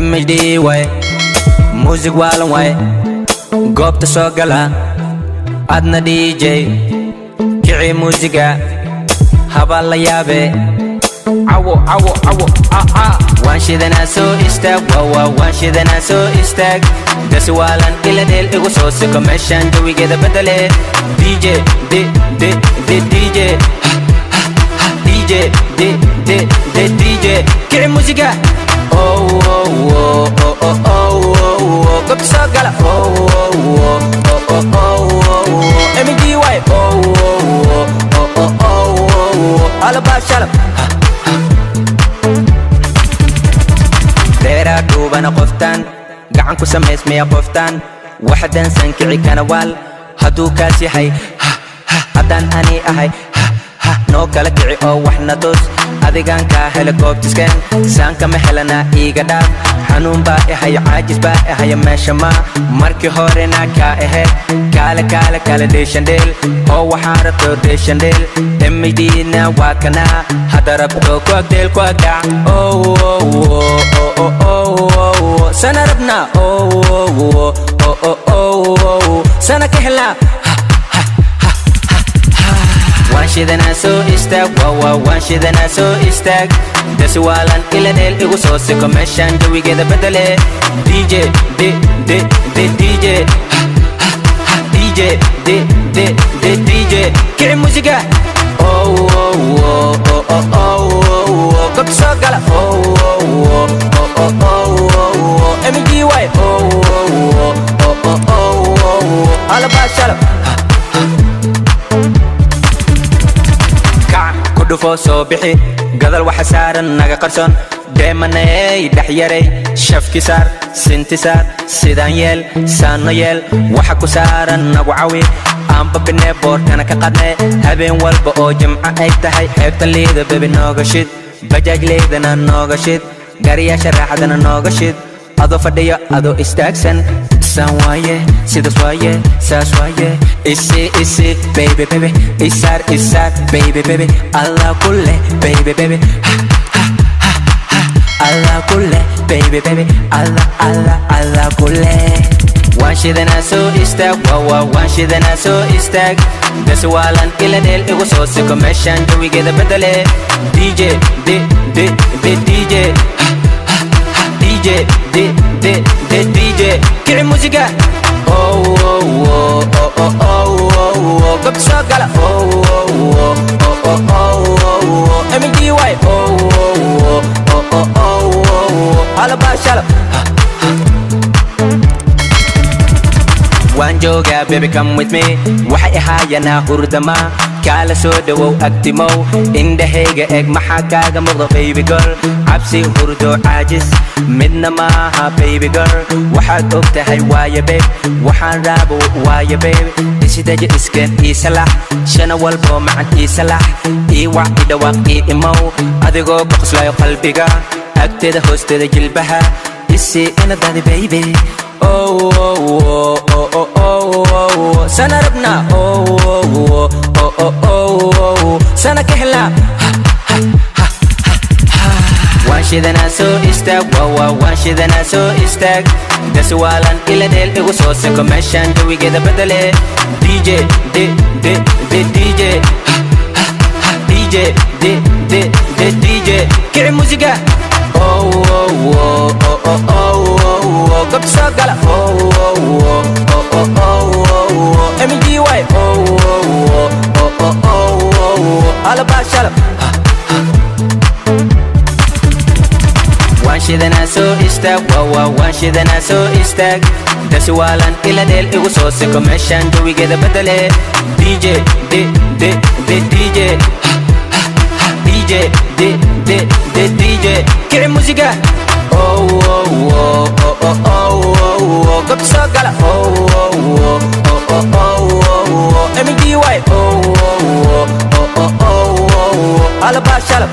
MHD way music waalan way goobta soo gala adna DJ kici musiga haba la yaabe awo waan shidana soo istaag waan shidana soo istaag daswaalan ila dheel igu soo siko meeshan jawigeeda bedele DJ DJ kici musiga goobta soo gala MHD way ala baashala deeraa dhuubana qoftaan gacan ku samaysmaya qoftaan waxdan sankici kana waal hadduu kaas yahay haddaan ani ahay noo kala kici oo waxna tus adigaan kaa hela goobtiskan saanka ma helana iiga dhaaf xanuun baa ahay caajis baa ahaya meesha ma markii horena kaa aheyd kaale dheeshandheel oo waxaa rabto dheeshandheel MHDna waa kanaa hadda rabto ku agdeel ku agdhac sana rabnaa sana ka helnaa waan shidana soo istaag waan shidana soo istaag daswaalan ila dheel igu soo siko meeshan jawigeeda bedele DJ kici musiga goobta soo gala MHD way ala baashala kudhufo soo bixi gadal waxa saaran naga qarsoon deemanay dhex yaray shafki saar sinti saar sidaan yeel saano yeel waxa ku saaran nagu cawi aan babinee boorkana ka qadne habeen walba oo jimco ay tahay xeebta liida bebi nooga shid bajaaj leydana nooga shid gariyaasha raaxadana nooga shid adoo fadhiyo adoo istaagsan saan waaye sidaas waaye saas waaye isi baby isaar baby allah kulle baby allah kulle baby allah kulle waan shidana soo istaag waan shidana soo istaag daswaalan ila dheel igu soo siko meeshan jawigeeda bedele DJ kici musiga goobta soo gala MHD way ala baashala waan joogaa baby come with me waxay ahaayanaa hurdama kaala soo dhawow agtimow indhahayga eeg maxaa kaaga muuqdo baby girl cabsi hurdo caajis midna maaha baby girl waxaad og tahay waaye babe waxaan raabo waaye babe isidaja iskeen iisalax shana walbo macan iisalax ii wac i dhawaaq ii imow adigoo ku qoslayo qalbiga agteeda hoosteeda jilbaha isii inadaadi baby sana rabnaa sana ka helnaa waan shidana soo istaag waan shidana soo istaag daswaalan ila dheel igu soo siko meeshan jawigeeda bedele DJ kici musiga goobta soo gala MHD way ala baashala waan shidana soo istaag waan shidana soo istaag daswaalan ila dheel igu soo siko meeshan jawigeeda bedele DJ kici musiga goobta soo gala MHD way ala baashala